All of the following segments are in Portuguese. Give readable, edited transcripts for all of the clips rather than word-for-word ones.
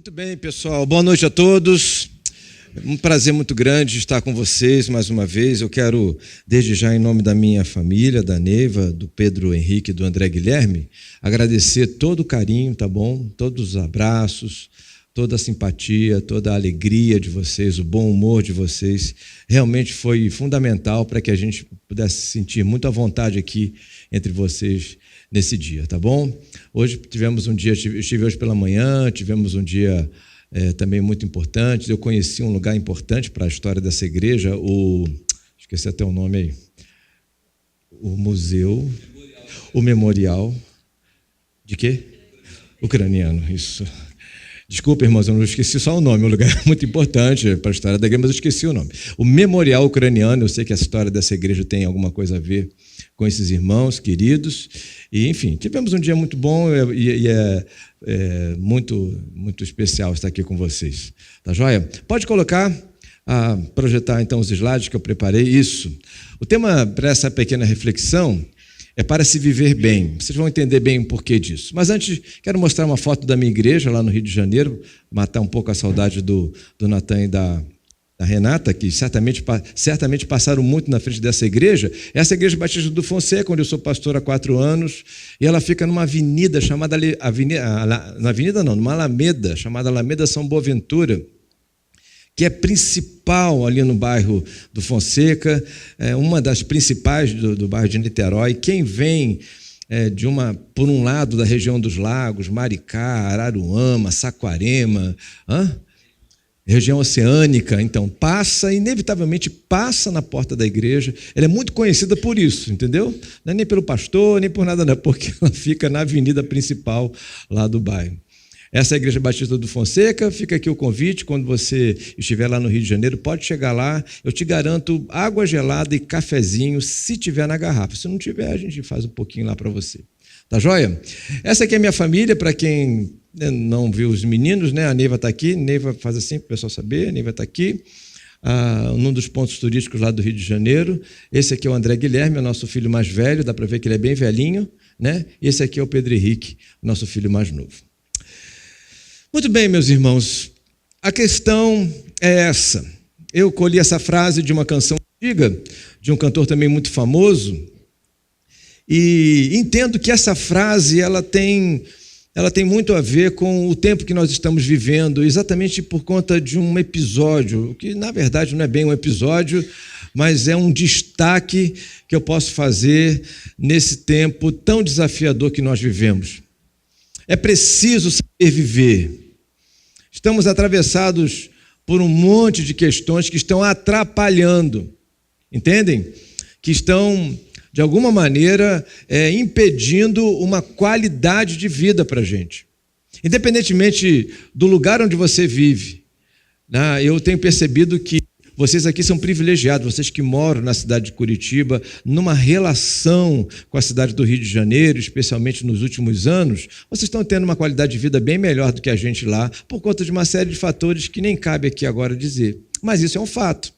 Muito bem, pessoal. Boa noite a todos. Um prazer muito grande estar com vocês mais uma vez. Eu quero, desde já, em nome da minha família, da Neiva, do Pedro Henrique e do André Guilherme, agradecer todo o carinho, tá bom? Todos os abraços, toda a simpatia, toda a alegria de vocês, o bom humor de vocês. Realmente foi fundamental para que a gente pudesse sentir muito à vontade aqui entre vocês nesse dia, tá bom? Hoje tivemos um dia, eu estive hoje pela manhã, tivemos um dia também muito importante. Eu conheci um lugar importante para a história dessa igreja, esqueci até o nome aí, o museu, o memorial, de quê? Ucraniano, isso. Desculpa, irmãos, eu não esqueci só o nome, um lugar muito importante para a história da igreja, mas eu esqueci o nome. O memorial ucraniano, eu sei que a história dessa igreja tem alguma coisa a ver com esses irmãos queridos, e enfim, tivemos um dia muito bom e é muito especial estar aqui com vocês. Tá joia? Pode projetar então os slides que eu preparei. Isso. O tema para essa pequena reflexão é para se viver bem. Vocês vão entender bem o porquê disso. Mas antes, quero mostrar uma foto da minha igreja lá no Rio de Janeiro, matar um pouco a saudade do Natan e da Renata, que certamente passaram muito na frente dessa igreja. Essa igreja Batista do Fonseca, onde eu sou pastor há 4 anos, e ela fica numa avenida chamada numa alameda, chamada Alameda São Boaventura, que é principal ali no bairro do Fonseca, é uma das principais do bairro de Niterói. Quem vem por um lado da região dos Lagos, Maricá, Araruama, Saquarema, região oceânica, então inevitavelmente passa na porta da igreja. Ela é muito conhecida por isso, entendeu? Não é nem pelo pastor, nem por nada não, porque ela fica na avenida principal lá do bairro. Essa é a Igreja Batista do Fonseca. Fica aqui o convite, quando você estiver lá no Rio de Janeiro, pode chegar lá, eu te garanto água gelada e cafezinho, se tiver na garrafa. Se não tiver, a gente faz um pouquinho lá para você. Tá joia? Essa aqui é a minha família, para quem não viu os meninos, né? A Neiva está aqui, Neiva faz assim para o pessoal saber, a Neiva está aqui, num dos pontos turísticos lá do Rio de Janeiro. Esse aqui é o André Guilherme, o nosso filho mais velho, dá para ver que ele é bem velhinho, né? Esse aqui é o Pedro Henrique, o nosso filho mais novo. Muito bem, meus irmãos, a questão é essa. Eu colhi essa frase de uma canção antiga, de um cantor também muito famoso, e entendo que essa frase ela tem muito a ver com o tempo que nós estamos vivendo, exatamente por conta de um episódio, que na verdade não é bem um episódio, mas é um destaque que eu posso fazer nesse tempo tão desafiador que nós vivemos. É preciso saber viver. Estamos atravessados por um monte de questões que estão atrapalhando, entendem? Que estão, de alguma maneira, impedindo uma qualidade de vida para a gente. Independentemente do lugar onde você vive, né, eu tenho percebido que vocês aqui são privilegiados, vocês que moram na cidade de Curitiba, numa relação com a cidade do Rio de Janeiro, especialmente nos últimos anos, vocês estão tendo uma qualidade de vida bem melhor do que a gente lá, por conta de uma série de fatores que nem cabe aqui agora dizer. Mas isso é um fato.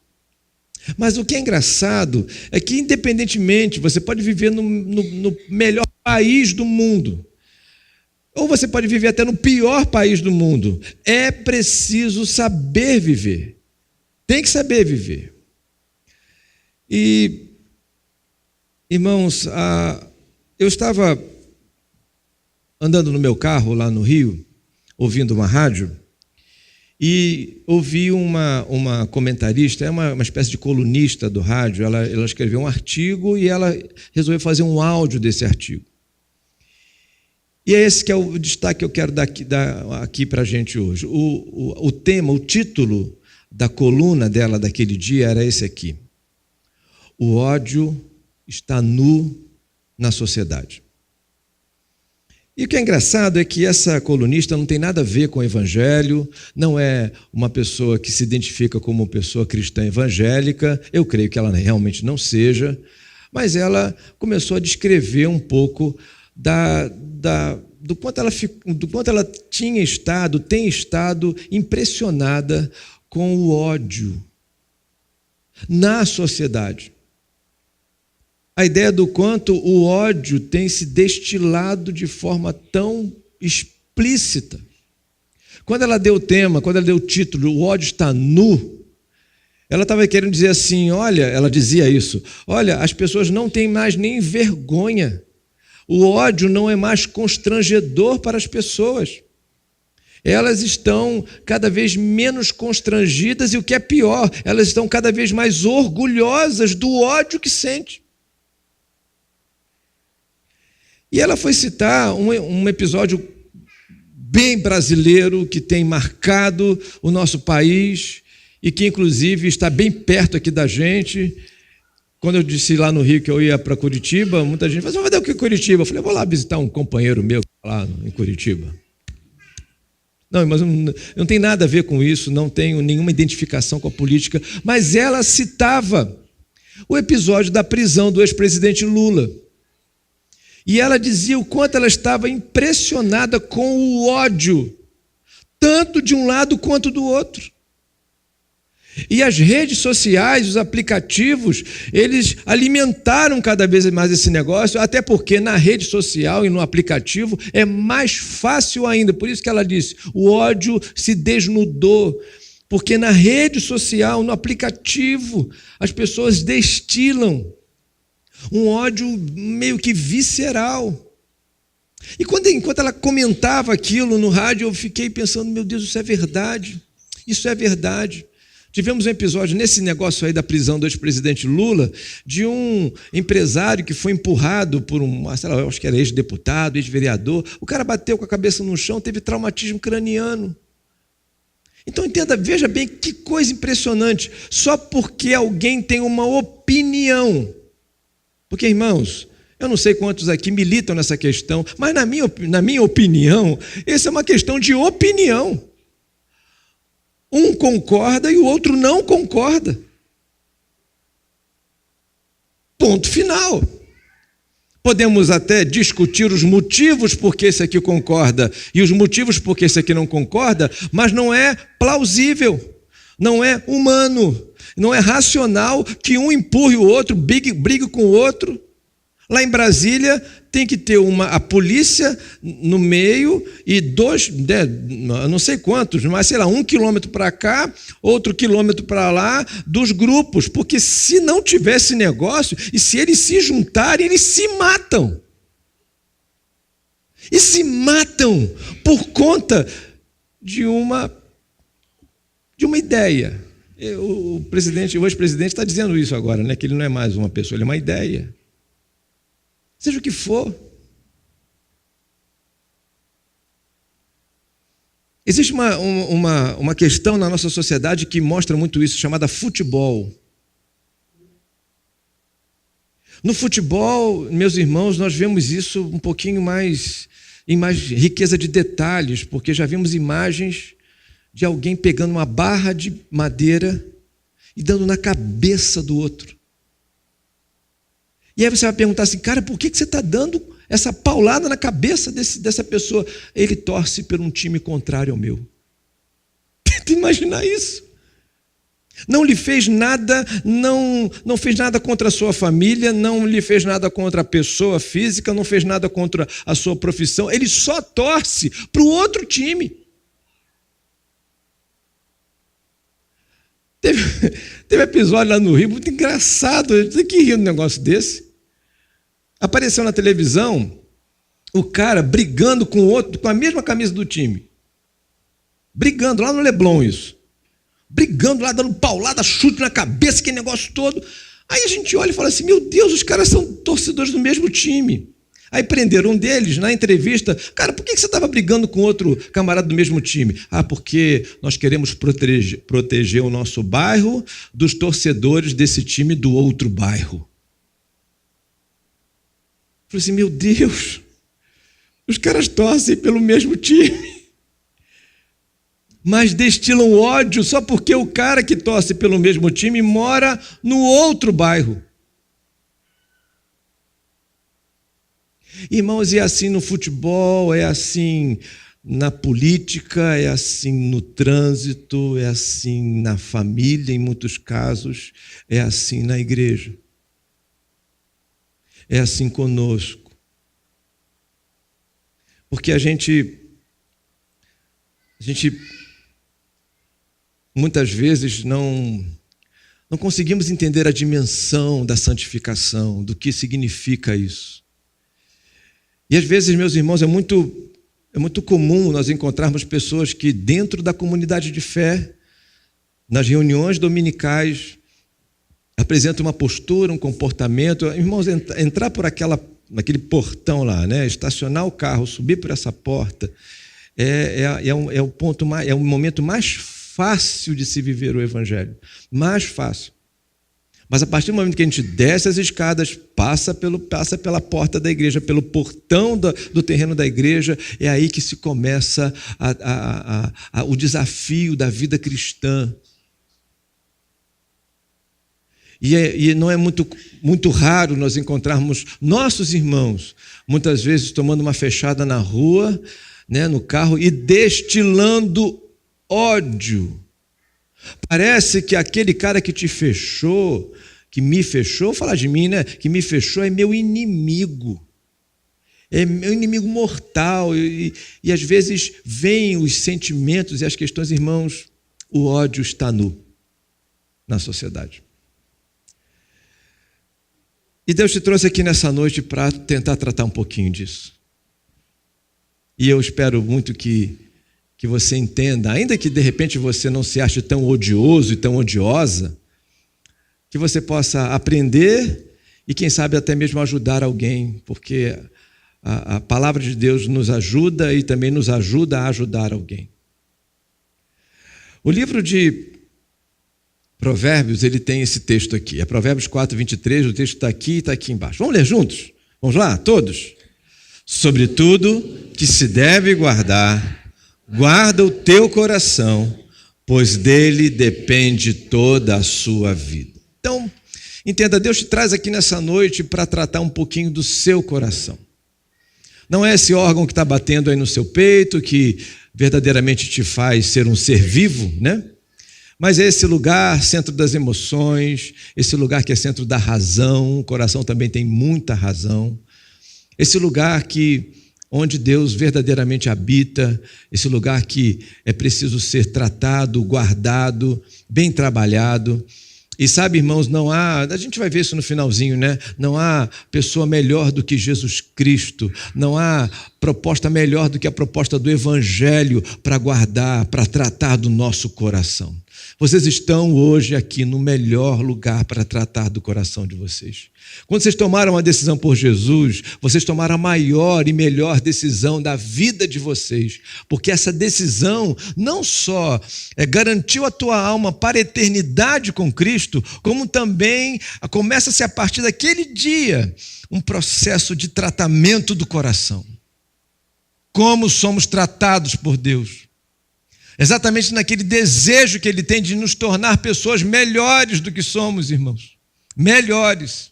Mas o que é engraçado é que, independentemente, você pode viver no melhor país do mundo, ou você pode viver até no pior país do mundo. É preciso saber viver. Tem que saber viver. E, irmãos, eu estava andando no meu carro lá no Rio, ouvindo uma rádio, e ouvi uma comentarista, uma espécie de colunista do rádio. Ela escreveu um artigo e ela resolveu fazer um áudio desse artigo. E é esse que é o destaque que eu quero dar aqui para a gente hoje. O tema, o título da coluna dela daquele dia era esse aqui: o ódio está nu na sociedade. E o que é engraçado é que essa colunista não tem nada a ver com o evangelho, não é uma pessoa que se identifica como uma pessoa cristã evangélica, eu creio que ela realmente não seja, mas ela começou a descrever um pouco do quanto ela tem estado impressionada com o ódio na sociedade. A ideia do quanto o ódio tem se destilado de forma tão explícita, Quando ela deu o tema, quando ela deu o título, o ódio está nu, ela estava querendo dizer assim, olha, ela dizia isso, olha, as pessoas não têm mais nem vergonha. O ódio não é mais constrangedor para as pessoas. Elas estão cada vez menos constrangidas e o que é pior, elas estão cada vez mais orgulhosas do ódio que sente. E ela foi citar um episódio bem brasileiro que tem marcado o nosso país e que inclusive está bem perto aqui da gente. Quando eu disse lá no Rio que eu ia para Curitiba, muita gente falou, vai dar o que em Curitiba? Eu falei, vou lá visitar um companheiro meu lá em Curitiba. Não, mas não tem nada a ver com isso, não tenho nenhuma identificação com a política, mas ela citava o episódio da prisão do ex-presidente Lula. E ela dizia o quanto ela estava impressionada com o ódio, tanto de um lado quanto do outro. E as redes sociais, os aplicativos, eles alimentaram cada vez mais esse negócio, até porque na rede social e no aplicativo é mais fácil ainda. Por isso que ela disse, o ódio se desnudou. Porque na rede social, no aplicativo, as pessoas destilam um ódio meio que visceral. E enquanto ela comentava aquilo no rádio, eu fiquei pensando, meu Deus, isso é verdade. Isso é verdade. Tivemos um episódio nesse negócio aí da prisão do ex-presidente Lula, de um empresário que foi empurrado por sei lá, eu acho que era ex-deputado, ex-vereador. O cara bateu com a cabeça no chão, teve traumatismo craniano. Então entenda, veja bem que coisa impressionante. Só porque alguém tem uma opinião. Porque, irmãos, eu não sei quantos aqui militam nessa questão, mas na minha opinião, essa é uma questão de opinião. Um concorda e o outro não concorda. Ponto final. Podemos até discutir os motivos por que esse aqui concorda e os motivos por que esse aqui não concorda, mas não é plausível, não é humano, não é racional que um empurre o outro, brigue com o outro. Lá em Brasília tem que ter a polícia no meio e não sei quantos, mas sei lá, 1 quilômetro para cá, outro quilômetro para lá, dos grupos, porque se não tivesse negócio, e se eles se juntarem, eles se matam. E se matam por conta de uma ideia. O ex-presidente está dizendo isso agora, né? Que ele não é mais uma pessoa, ele é uma ideia. Seja o que for. Existe uma questão na nossa sociedade que mostra muito isso, chamada futebol. No futebol, meus irmãos, nós vemos isso um pouquinho mais, em mais riqueza de detalhes, porque já vimos imagens de alguém pegando uma barra de madeira e dando na cabeça do outro. E aí você vai perguntar assim, cara, por que você está dando essa paulada na cabeça dessa pessoa? Ele torce por um time contrário ao meu. Tenta imaginar isso. Não lhe fez nada, não fez nada contra a sua família, não lhe fez nada contra a pessoa física, não fez nada contra a sua profissão. Ele só torce para o outro time. Teve episódio lá no Rio, muito engraçado, eu tenho que rir de um negócio desse. Apareceu na televisão o cara brigando com o outro, com a mesma camisa do time. Brigando, lá no Leblon isso. Brigando lá, dando paulada, chute na cabeça, aquele negócio todo. Aí a gente olha e fala assim, meu Deus, os caras são torcedores do mesmo time. Aí prenderam um deles na entrevista. Cara, por que você estava brigando com outro camarada do mesmo time? Ah, porque nós queremos proteger o nosso bairro dos torcedores desse time do outro bairro. Eu falei assim, meu Deus, os caras torcem pelo mesmo time, mas destilam ódio só porque o cara que torce pelo mesmo time mora no outro bairro. Irmãos, é assim no futebol, é assim na política, é assim no trânsito, é assim na família, em muitos casos, é assim na igreja. É assim conosco. Porque a gente gente muitas vezes não conseguimos entender a dimensão da santificação, do que significa isso. E às vezes, meus irmãos, é muito comum nós encontrarmos pessoas que dentro da comunidade de fé, nas reuniões dominicais, apresentam uma postura, um comportamento. Irmãos, entrar por naquele portão lá, né? Estacionar o carro, subir por essa porta, é o momento mais fácil de se viver o Evangelho. Mais fácil. Mas a partir do momento que a gente desce as escadas, passa pela porta da igreja, pelo portão do terreno da igreja, é aí que se começa o desafio da vida cristã. E não é muito raro nós encontrarmos nossos irmãos, muitas vezes tomando uma fechada na rua, né, no carro, e destilando ódio. Parece que aquele cara que te fechou, que me fechou, falar de mim, né? Que me fechou é meu inimigo. É meu inimigo mortal. E às vezes vêm os sentimentos e as questões, irmãos, o ódio está nu na sociedade. E Deus te trouxe aqui nessa noite para tentar tratar um pouquinho disso. E eu espero muito que você entenda, ainda que de repente você não se ache tão odioso e tão odiosa, que você possa aprender e quem sabe até mesmo ajudar alguém, porque a palavra de Deus nos ajuda e também nos ajuda a ajudar alguém. O livro de Provérbios, ele tem esse texto aqui, é Provérbios 4, 23, o texto está aqui e está aqui embaixo. Vamos ler juntos? Vamos lá, todos? Sobretudo que se deve guarda o teu coração, pois dele depende toda a sua vida. Então, entenda, Deus te traz aqui nessa noite para tratar um pouquinho do seu coração. Não é esse órgão que está batendo aí no seu peito, que verdadeiramente te faz ser um ser vivo, né? Mas é esse lugar, centro das emoções, esse lugar que é centro da razão, o coração também tem muita razão. Esse lugar onde Deus verdadeiramente habita, esse lugar que é preciso ser tratado, guardado, bem trabalhado. E sabe, irmãos, a gente vai ver isso no finalzinho, né? Não há pessoa melhor do que Jesus Cristo, não há proposta melhor do que a proposta do Evangelho para guardar, para tratar do nosso coração. Vocês estão hoje aqui no melhor lugar para tratar do coração de vocês. Quando vocês tomaram a decisão por Jesus, vocês tomaram a maior e melhor decisão da vida de vocês, porque essa decisão não só garantiu a tua alma para a eternidade com Cristo, como também começa-se a partir daquele dia um processo de tratamento do coração. Como somos tratados por Deus. Exatamente naquele desejo que Ele tem de nos tornar pessoas melhores do que somos, irmãos. Melhores.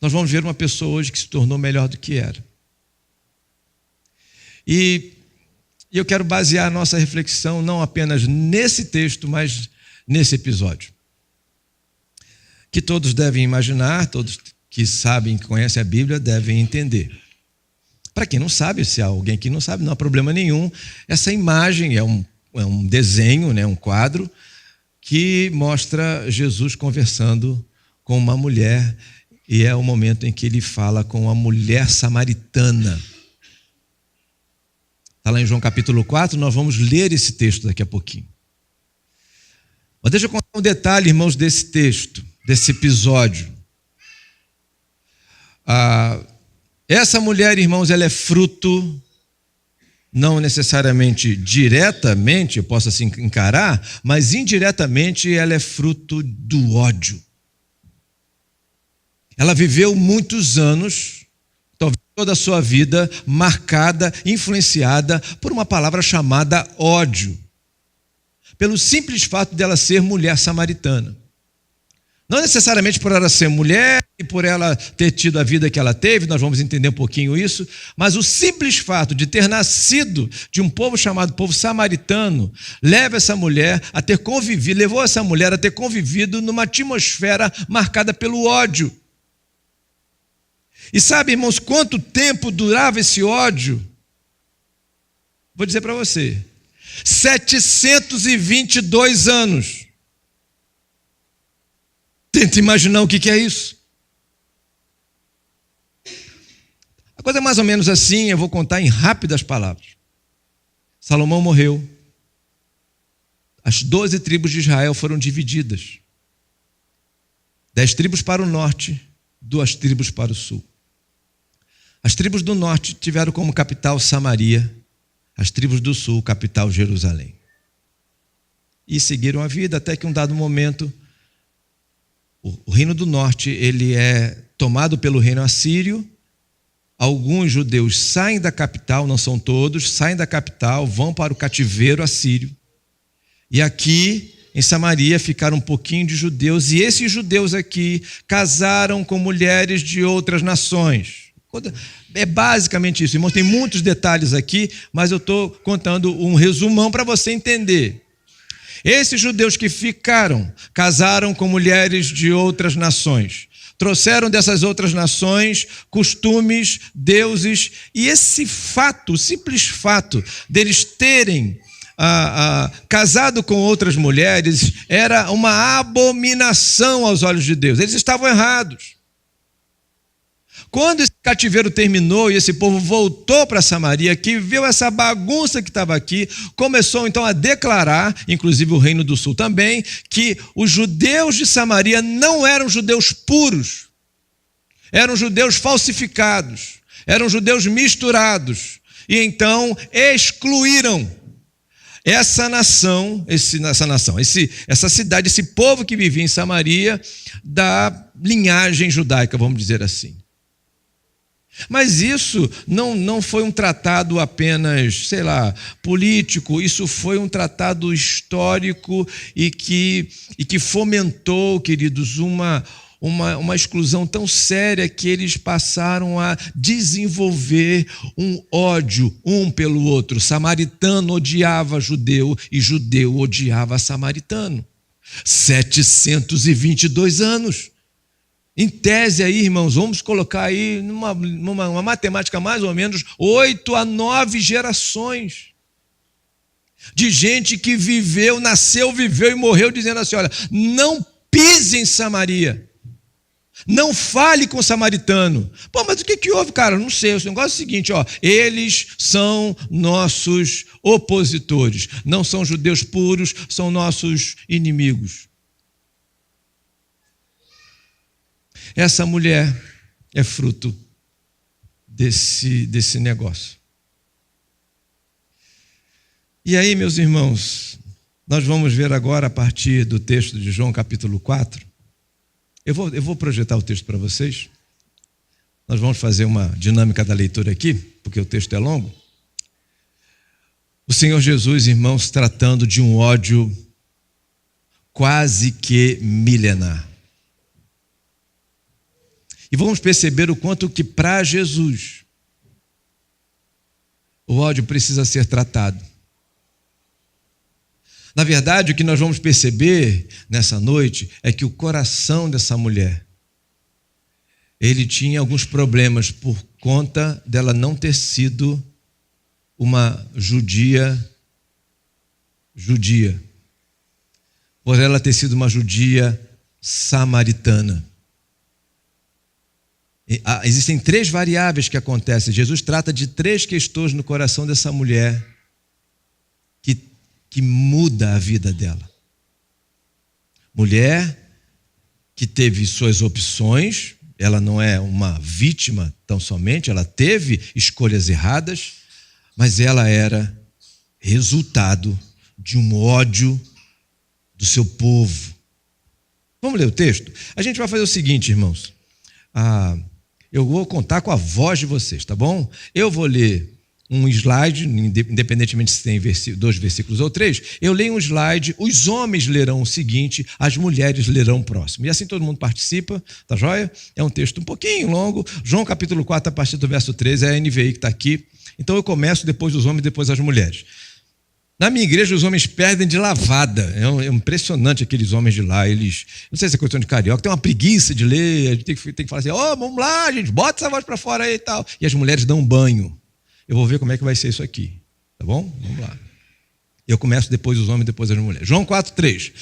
Nós vamos ver uma pessoa hoje que se tornou melhor do que era. E eu quero basear a nossa reflexão não apenas nesse texto, mas nesse episódio. Que todos devem imaginar, todos que sabem, que conhecem a Bíblia, devem entender. Para quem não sabe, se há alguém que não sabe, não há problema nenhum. Essa imagem é um desenho, né, um quadro, que mostra Jesus conversando com uma mulher, e é o momento em que ele fala com a mulher samaritana. Está lá em João capítulo 4, nós vamos ler esse texto daqui a pouquinho. Mas deixa eu contar um detalhe, irmãos, desse texto, desse episódio. Essa mulher, irmãos, ela é fruto, não necessariamente diretamente, eu posso assim encarar, mas indiretamente ela é fruto do ódio. Ela viveu muitos anos, talvez toda a sua vida, marcada, influenciada por uma palavra chamada ódio. Pelo simples fato dela ser mulher samaritana. Não necessariamente por ela ser mulher e por ela ter tido a vida que ela teve, nós vamos entender um pouquinho isso, mas o simples fato de ter nascido de um povo chamado povo samaritano, levou essa mulher a ter convivido numa atmosfera marcada pelo ódio. E sabe, irmãos, quanto tempo durava esse ódio? Vou dizer para você, 722 anos. Tenta imaginar o que é isso. A coisa é mais ou menos assim, eu vou contar em rápidas palavras. Salomão morreu. As 12 tribos de Israel foram divididas. 10 tribos para o norte, 2 tribos para o sul. As tribos do norte tiveram como capital Samaria, as tribos do sul, capital Jerusalém. E seguiram a vida até que um dado momento, o reino do norte ele é tomado pelo reino assírio. Alguns judeus saem da capital, não são todos, saem da capital, vão para o cativeiro assírio. E aqui, em Samaria, ficaram um pouquinho de judeus, e esses judeus aqui casaram com mulheres de outras nações. É basicamente isso, irmãos, tem muitos detalhes aqui, mas eu estou contando um resumão para você entender. Esses judeus que ficaram, casaram com mulheres de outras nações. Trouxeram dessas outras nações costumes, deuses, e esse fato, o simples fato deles terem casado com outras mulheres, era uma abominação aos olhos de Deus. Eles estavam errados. Quando esse cativeiro terminou e esse povo voltou para Samaria, que viu essa bagunça que estava aqui, começou então a declarar, inclusive o Reino do Sul também, que os judeus de Samaria não eram judeus puros, eram judeus falsificados, eram judeus misturados, e então excluíram essa cidade, esse povo que vivia em Samaria, da linhagem judaica, vamos dizer assim. Mas isso não foi um tratado apenas, político, isso foi um tratado histórico e que fomentou, queridos, uma exclusão tão séria que eles passaram a desenvolver um ódio um pelo outro. Samaritano odiava judeu e judeu odiava samaritano. 722 anos. Em tese aí, irmãos, vamos colocar aí numa matemática mais ou menos 8 a 9 gerações de gente que viveu, nasceu, viveu e morreu dizendo assim, olha, não pise em Samaria, não fale com o samaritano. Pô, mas o que houve, cara? Não sei, o negócio é o seguinte, eles são nossos opositores, não são judeus puros, são nossos inimigos. Essa mulher é fruto desse negócio. E aí, meus irmãos, nós vamos ver agora a partir do texto de João capítulo 4. Eu vou projetar o texto para vocês. Nós vamos fazer uma dinâmica da leitura aqui, porque o texto é longo. O Senhor Jesus, irmãos, tratando de um ódio quase que milenar. E vamos perceber o quanto que para Jesus o ódio precisa ser tratado. Na verdade, o que nós vamos perceber nessa noite é que o coração dessa mulher, ele tinha alguns problemas por conta dela não ter sido uma judia, por ela ter sido uma judia samaritana. Existem 3 variáveis que acontecem. Jesus trata de 3 questões no coração dessa mulher que muda a vida dela. Mulher que teve suas opções, ela não é uma vítima tão somente, ela teve escolhas erradas, mas ela era resultado de um ódio do seu povo. Vamos ler o texto? A gente vai fazer o seguinte, irmãos. Eu vou contar com a voz de vocês, tá bom? Eu vou ler um slide, independentemente se tem 2 versículos ou 3, eu leio um slide, os homens lerão o seguinte, as mulheres lerão o próximo. E assim todo mundo participa, tá joia? É um texto um pouquinho longo, João capítulo 4, a partir do verso 13, é a NVI que está aqui. Então eu começo, depois os homens, depois as mulheres. Na minha igreja, os homens perdem de lavada. É impressionante aqueles homens de lá. Eles, não sei se é questão de carioca, tem uma preguiça de ler. A gente tem que falar assim, vamos lá, gente, bota essa voz para fora aí e tal. E as mulheres dão um banho. Eu vou ver como é que vai ser isso aqui. Tá bom? Vamos lá. Eu começo depois os homens, depois as mulheres. João 4,3.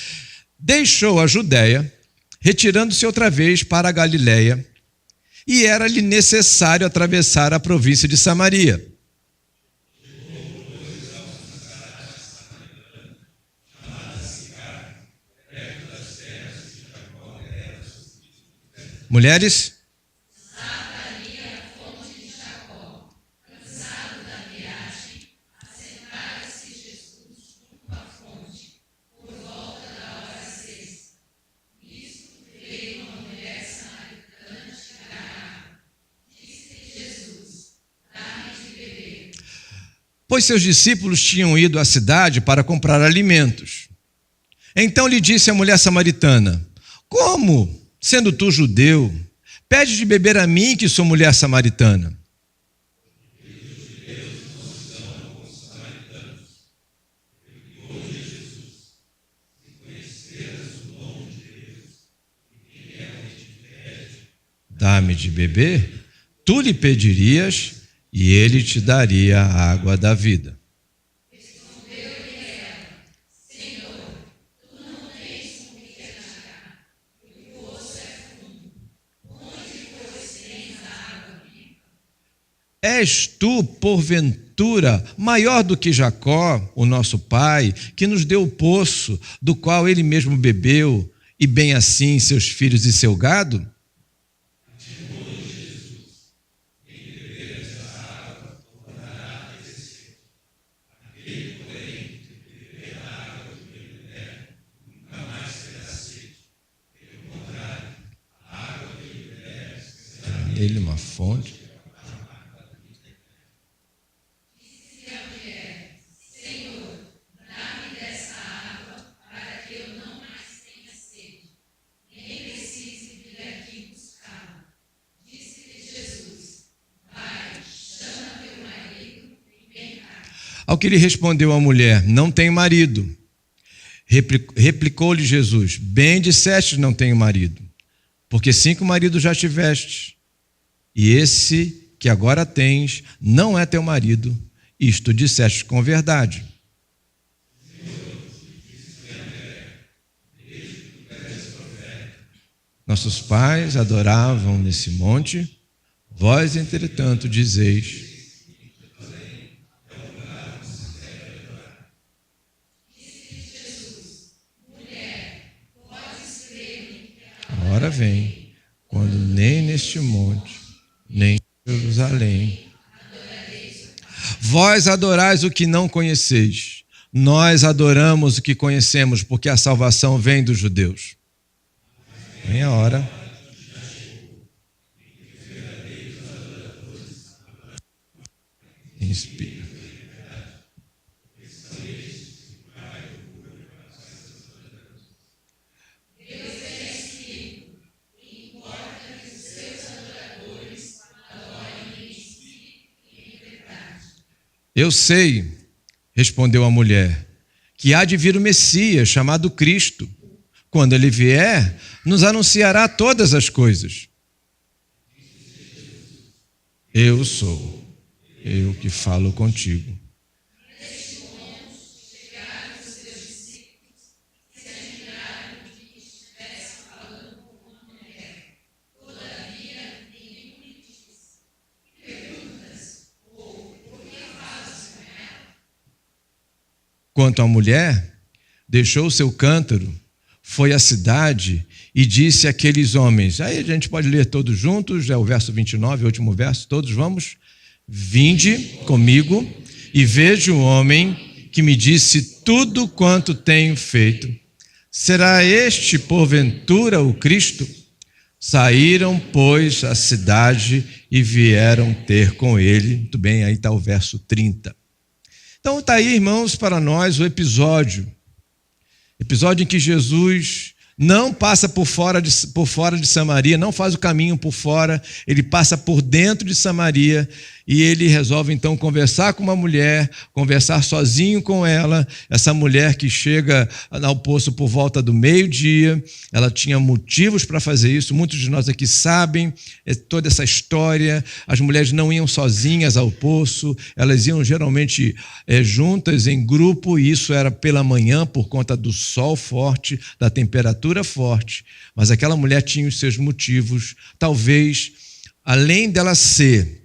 Deixou a Judéia, retirando-se outra vez para a Galiléia, e era-lhe necessário atravessar a província de Samaria. Mulheres? Pois seus discípulos tinham ido à cidade para comprar alimentos. Então lhe disse a mulher samaritana: Como, sendo tu judeu, pede de beber a mim, que sou mulher samaritana? Dá-me de beber, tu lhe pedirias, e ele te daria a água da vida. És tu, porventura, maior do que Jacó, o nosso pai, que nos deu o poço, do qual ele mesmo bebeu, e bem assim seus filhos e seu gado? Ele uma fonte. Ao que lhe respondeu a mulher: Não tenho marido. Replicou-lhe Jesus: Bem disseste, não tenho marido, porque 5 maridos já tiveste, e esse que agora tens não é teu marido. Isto disseste com verdade. Nossos pais adoravam nesse monte, vós, entretanto, dizeis: a hora vem, quando nem neste monte, nem em Jerusalém, vós adorais o que não conheceis. Nós adoramos o que conhecemos, porque a salvação vem dos judeus. Vem a hora. Inspira. Eu sei, respondeu a mulher, que há de vir o Messias, chamado Cristo. Quando ele vier, nos anunciará todas as coisas. Eu sou, eu que falo contigo. Quanto à mulher, deixou o seu cântaro, foi à cidade e disse àqueles homens, aí a gente pode ler todos juntos, é o verso 29, o último verso, todos vamos. Vinde comigo e veja o homem que me disse tudo quanto tenho feito. Será este, porventura, o Cristo? Saíram, pois, à cidade e vieram ter com ele. Muito bem, aí está o verso 30. Então está aí, irmãos, para nós o episódio em que Jesus não passa por fora de Samaria, não faz o caminho por fora, ele passa por dentro de Samaria E ele resolve então conversar com uma mulher, conversar sozinho com ela. Essa mulher que chega ao poço por volta do meio-dia, ela tinha motivos para fazer isso. Muitos de nós aqui sabem toda essa história. As mulheres não iam sozinhas ao poço, elas iam geralmente juntas em grupo, e isso era pela manhã por conta do sol forte, da temperatura forte. Mas aquela mulher tinha os seus motivos. Talvez, além dela ser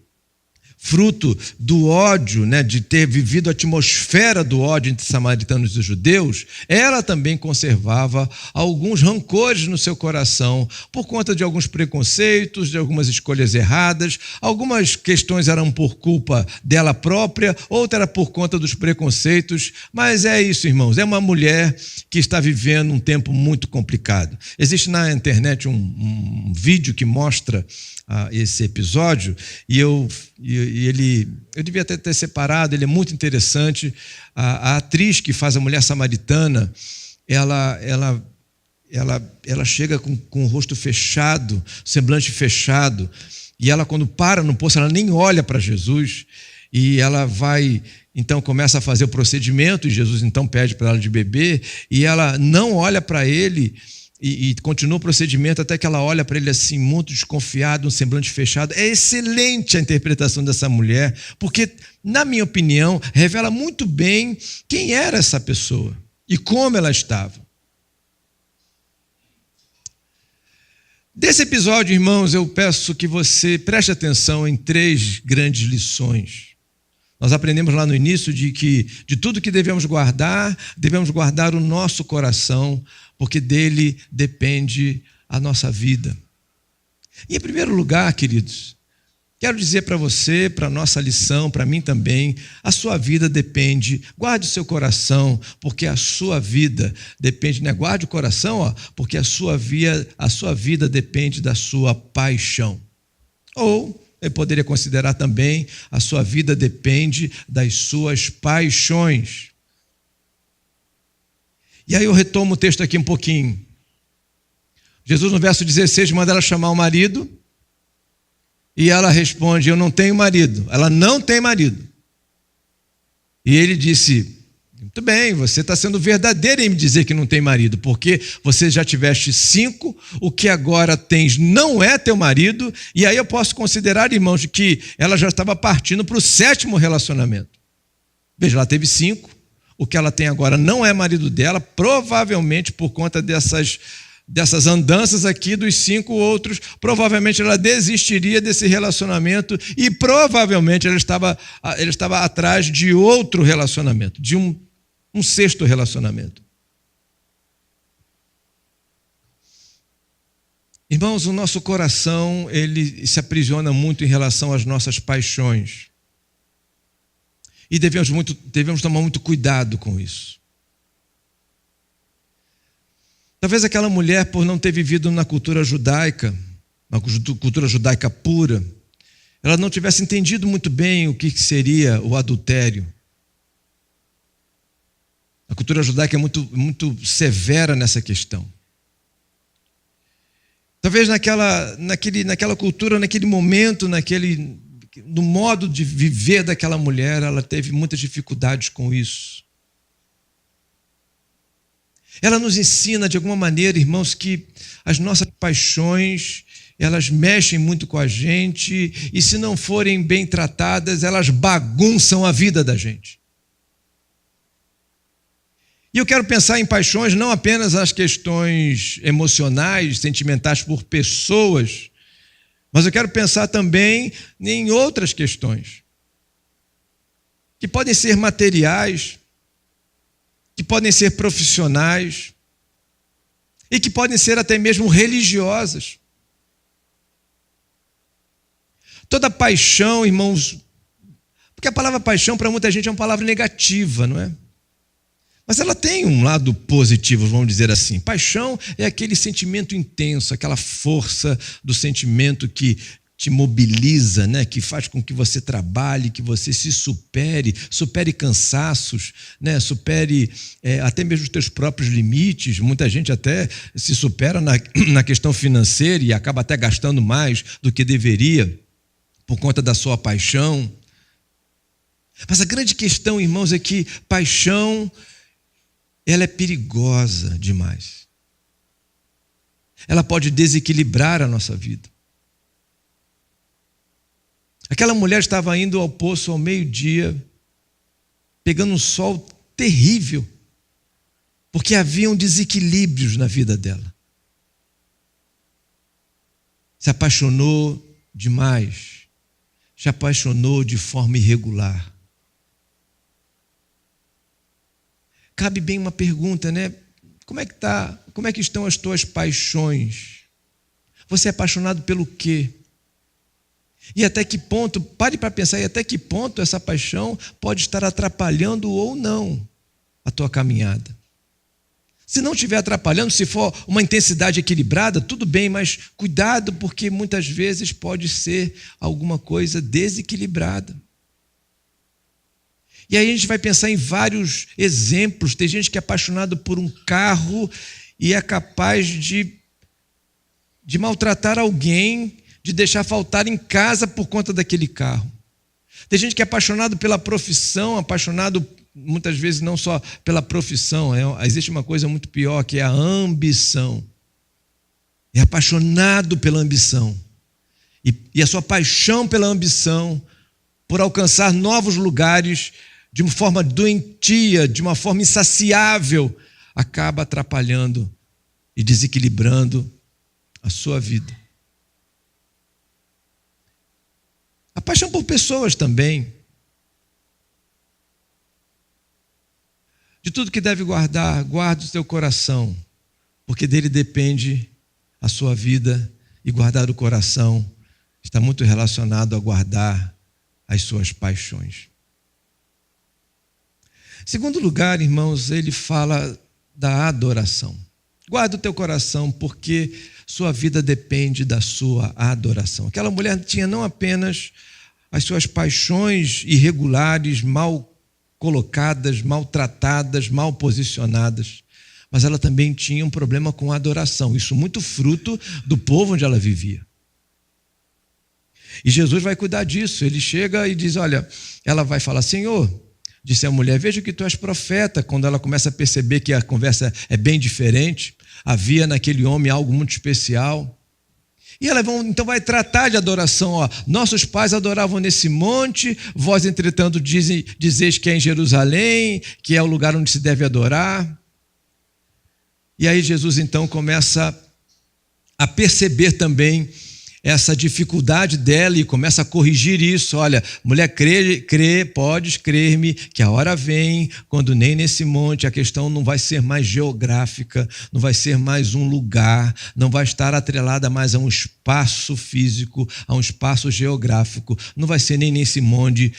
fruto do ódio, de ter vivido a atmosfera do ódio entre samaritanos e judeus, ela também conservava alguns rancores no seu coração por conta de alguns preconceitos, de algumas escolhas erradas. Algumas questões eram por culpa dela própria, outra era por conta dos preconceitos. Mas é isso, irmãos, é uma mulher que está vivendo um tempo muito complicado. Existe na internet um vídeo que mostra esse episódio, e eu devia até ter separado. Ele é muito interessante. A atriz que faz a mulher samaritana, ela chega com o rosto fechado, semblante fechado, e ela, quando para no poço, ela nem olha para Jesus, e ela vai, então começa a fazer o procedimento, e Jesus então pede para ela de beber, e ela não olha para ele, e continua o procedimento até que ela olha para ele assim, muito desconfiado, um semblante fechado. É excelente a interpretação dessa mulher, porque, na minha opinião, revela muito bem quem era essa pessoa e como ela estava. Desse episódio, irmãos, eu peço que você preste atenção em 3 grandes lições. Nós aprendemos lá no início de que de tudo que devemos guardar o nosso coração, porque dele depende a nossa vida. E, em primeiro lugar, queridos, quero dizer para você, para a nossa lição, para mim também, a sua vida depende. Guarde o seu coração, porque a sua vida depende, guarde o coração, porque a sua vida depende da sua paixão. Ou eu poderia considerar também, a sua vida depende das suas paixões. E aí eu retomo o texto aqui um pouquinho. Jesus, no verso 16, manda ela chamar o marido, e ela responde: eu não tenho marido. Ela não tem marido. E ele disse: muito bem, você está sendo verdadeira em me dizer que não tem marido, porque você já tiveste 5, o que agora tens não é teu marido. E aí eu posso considerar, irmãos, que ela já estava partindo para o 7º relacionamento. Veja, ela teve 5, o que ela tem agora não é marido dela, provavelmente por conta dessas andanças aqui dos 5 outros, provavelmente ela desistiria desse relacionamento, e provavelmente ela estava atrás de outro relacionamento, de um 6º relacionamento. Irmãos, o nosso coração, ele se aprisiona muito em relação às nossas paixões. E devemos tomar muito cuidado com isso. Talvez aquela mulher, por não ter vivido na cultura judaica, uma cultura judaica pura, ela não tivesse entendido muito bem o que seria o adultério. A cultura judaica é muito severa nessa questão. Talvez naquela cultura, naquele momento, no modo de viver daquela mulher, ela teve muitas dificuldades com isso. Ela nos ensina, de alguma maneira, irmãos, que as nossas paixões, elas mexem muito com a gente, e se não forem bem tratadas, elas bagunçam a vida da gente. E eu quero pensar em paixões não apenas as questões emocionais, sentimentais por pessoas, mas eu quero pensar também em outras questões, que podem ser materiais, que podem ser profissionais, e que podem ser até mesmo religiosas. Toda paixão, irmãos, porque a palavra paixão para muita gente é uma palavra negativa, não é? Mas ela tem um lado positivo, vamos dizer assim. Paixão é aquele sentimento intenso, aquela força do sentimento que te mobiliza, que faz com que você trabalhe, que você se supere cansaços, supere até mesmo os teus próprios limites. Muita gente até se supera na questão financeira e acaba até gastando mais do que deveria. por conta da sua paixão. Mas a grande questão, irmãos, é que paixão, ela é perigosa demais. Ela pode desequilibrar a nossa vida. Aquela mulher estava indo ao poço ao meio-dia, pegando um sol terrível, porque haviam desequilíbrios na vida dela. Se apaixonou demais, se apaixonou de forma irregular. Cabe bem uma pergunta, né? Como é que estão as tuas paixões? Você é apaixonado pelo quê? E até que ponto, pare para pensar, e até que ponto essa paixão pode estar atrapalhando ou não a tua caminhada? Se não estiver atrapalhando, se for uma intensidade equilibrada, tudo bem, mas cuidado, porque muitas vezes pode ser alguma coisa desequilibrada. E aí a gente vai pensar em vários exemplos. Tem gente que é apaixonado por um carro e é capaz de maltratar alguém, de deixar faltar em casa por conta daquele carro. Tem gente que é apaixonado pela profissão, apaixonado muitas vezes não só pela profissão, existe uma coisa muito pior, que é a ambição. É apaixonado pela ambição. E a sua paixão pela ambição, por alcançar novos lugares, de uma forma doentia, de uma forma insaciável, acaba atrapalhando e desequilibrando a sua vida. A paixão por pessoas também. De tudo que deve guardar, guarde o seu coração, porque dele depende a sua vida, e guardar o coração está muito relacionado a guardar as suas paixões. Em segundo lugar, irmãos, ele fala da adoração. Guarda o teu coração, porque sua vida depende da sua adoração. Aquela mulher tinha não apenas as suas paixões irregulares, mal colocadas, maltratadas, mal posicionadas, mas ela também tinha um problema com a adoração. Isso muito fruto do povo onde ela vivia. E Jesus vai cuidar disso. Ele chega e diz, olha, ela vai falar, Senhor, disse a mulher, vejo que tu és profeta. Quando ela começa a perceber que a conversa é bem diferente, havia naquele homem algo muito especial. E ela então vai tratar de adoração. Nossos pais adoravam nesse monte, vós, entretanto, dizeis que é em Jerusalém, que é o lugar onde se deve adorar. E aí Jesus então começa a perceber também essa dificuldade dela e começa a corrigir isso. Olha, mulher, podes crer-me que a hora vem quando nem nesse monte a questão não vai ser mais geográfica, não vai ser mais um lugar, não vai estar atrelada mais a um espaço físico, a um espaço geográfico, não vai ser nem nesse monte,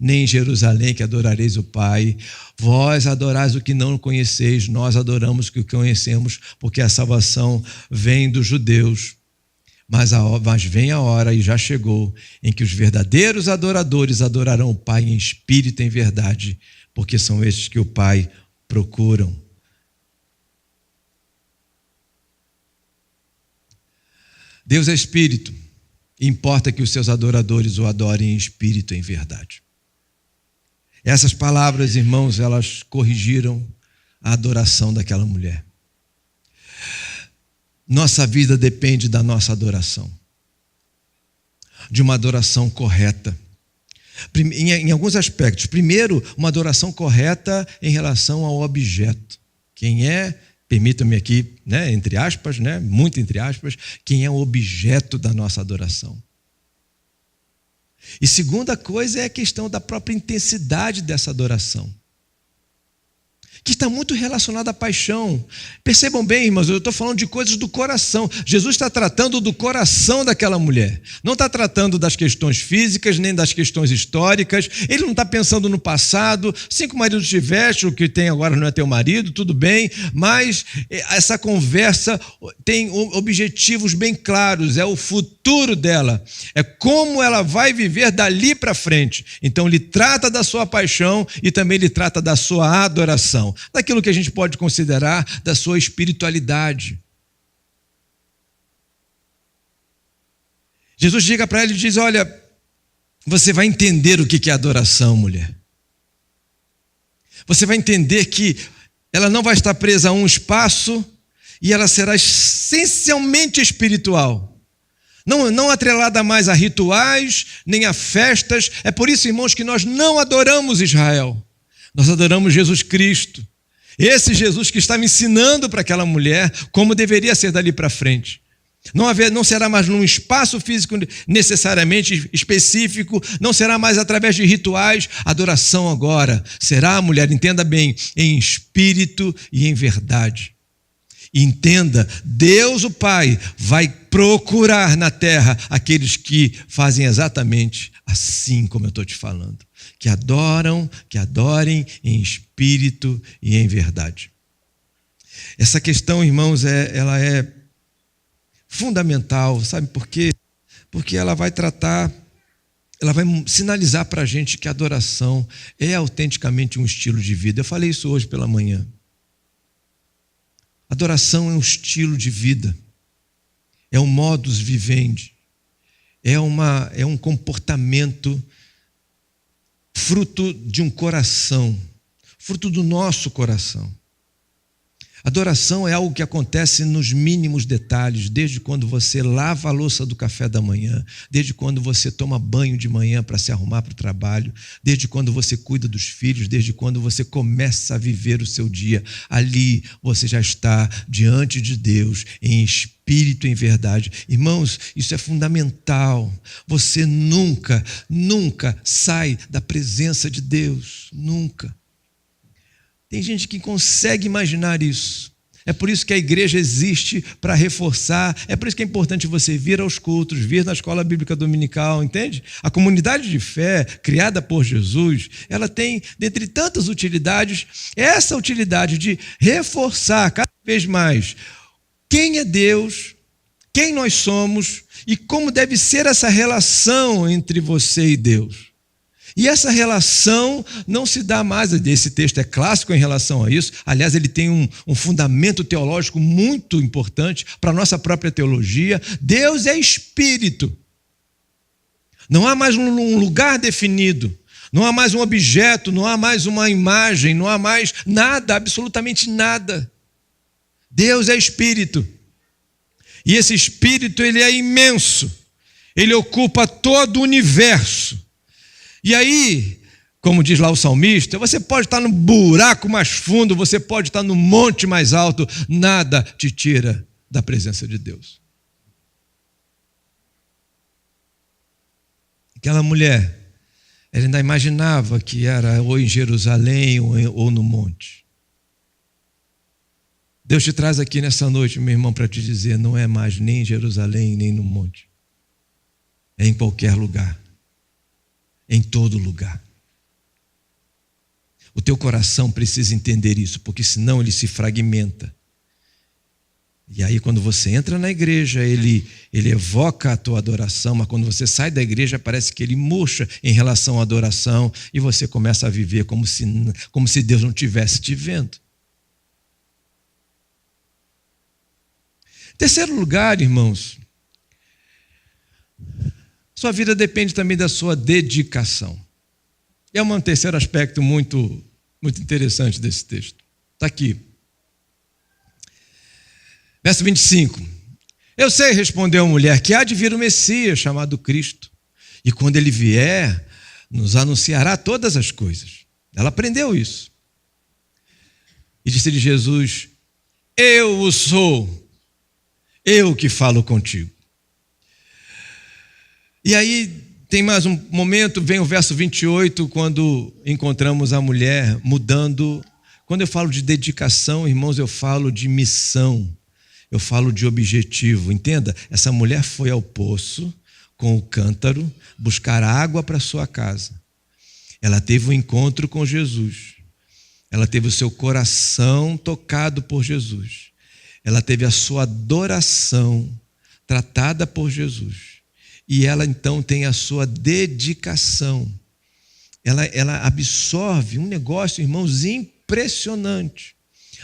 nem em Jerusalém que adorareis o Pai. Vós adorais o que não conheceis, nós adoramos o que conhecemos, porque a salvação vem dos judeus. Mas vem a hora, e já chegou, em que os verdadeiros adoradores adorarão o Pai em espírito e em verdade, porque são estes que o Pai procuram. Deus é espírito, e importa que os seus adoradores o adorem em espírito e em verdade. Essas palavras, irmãos, elas corrigiram a adoração daquela mulher. Nossa vida depende da nossa adoração, de uma adoração correta, em alguns aspectos. Primeiro, uma adoração correta em relação ao objeto. Quem é, permitam-me aqui, entre aspas, muito entre aspas, quem é o objeto da nossa adoração. E segunda coisa é a questão da própria intensidade dessa adoração, que está muito relacionado à paixão. Percebam bem, irmãos, eu estou falando de coisas do coração. Jesus está tratando do coração daquela mulher. Não está tratando das questões físicas, nem das questões históricas. Ele não está pensando no passado. 5 maridos tiveste, o que tem agora não é teu marido, tudo bem. Mas essa conversa tem objetivos bem claros. É o futuro dela. É como ela vai viver dali para frente. Então, ele trata da sua paixão e também ele trata da sua adoração, daquilo que a gente pode considerar da sua espiritualidade. Jesus chega para ela e diz: olha, você vai entender o que é adoração, mulher. Você vai entender que ela não vai estar presa a um espaço e ela será essencialmente espiritual. Não atrelada mais a rituais, nem a festas. É por isso, irmãos, que nós não adoramos Israel. Nós adoramos Jesus Cristo. Esse Jesus que estava ensinando para aquela mulher como deveria ser dali para frente. Não será mais num espaço físico necessariamente específico, não será mais através de rituais. Adoração agora será, mulher, entenda bem, em espírito e em verdade. Entenda, Deus o Pai vai procurar na terra aqueles que fazem exatamente assim como eu estou te falando. Que adorem em espírito e em verdade. Essa questão, irmãos, ela é fundamental, sabe por quê? Porque ela vai sinalizar para a gente que a adoração é autenticamente um estilo de vida. Eu falei isso hoje pela manhã. Adoração é um estilo de vida, é um modus vivendi, é um comportamento fruto de um coração, fruto do nosso coração. Adoração é algo que acontece nos mínimos detalhes, desde quando você lava a louça do café da manhã, desde quando você toma banho de manhã para se arrumar para o trabalho, desde quando você cuida dos filhos, desde quando você começa a viver o seu dia. Ali você já está diante de Deus em espírito e em verdade. Irmãos, isso é fundamental. Você nunca sai da presença de Deus. Nunca. Tem gente que consegue imaginar isso. É por isso que a igreja existe, para reforçar. É por isso que é importante você vir aos cultos, vir na escola bíblica dominical, entende? A comunidade de fé, criada por Jesus, ela tem, dentre tantas utilidades, essa utilidade de reforçar cada vez mais quem é Deus, quem nós somos e como deve ser essa relação entre você e Deus. E essa relação não se dá mais, esse texto é clássico em relação a isso, aliás, ele tem um fundamento teológico muito importante para a nossa própria teologia. Deus é espírito. Não há mais um lugar definido, não há mais um objeto, não há mais uma imagem, não há mais nada, absolutamente nada. Deus é espírito. E esse espírito, ele é imenso, ele ocupa todo o universo. E aí, como diz lá o salmista, você pode estar no buraco mais fundo, você pode estar no monte mais alto, nada te tira da presença de Deus. Aquela mulher, ela ainda imaginava que era ou em Jerusalém ou no monte. Deus te traz aqui nessa noite, meu irmão, para te dizer, não é mais nem em Jerusalém, nem no monte. É em qualquer lugar. Em todo lugar. O teu coração precisa entender isso, porque senão ele se fragmenta. E aí quando você entra na igreja, ele evoca a tua adoração, mas quando você sai da igreja, parece que ele murcha em relação à adoração e você começa a viver como se Deus não estivesse te vendo. Terceiro lugar, irmãos, sua vida depende também da sua dedicação. E é um terceiro aspecto muito interessante desse texto. Está aqui. Verso 25. Eu sei, respondeu a mulher, que há de vir o Messias, chamado Cristo. E quando ele vier, nos anunciará todas as coisas. Ela aprendeu isso. E disse-lhe Jesus, eu o sou, eu que falo contigo. E aí tem mais um momento, vem o verso 28, quando encontramos a mulher mudando. Quando eu falo de dedicação, irmãos, eu falo de missão, eu falo de objetivo. Entenda, essa mulher foi ao poço com o cântaro buscar água para sua casa. Ela teve um encontro com Jesus. Ela teve o seu coração tocado por Jesus. Ela teve a sua adoração tratada por Jesus. E ela então tem a sua dedicação. Ela absorve um negócio, irmãos, impressionante,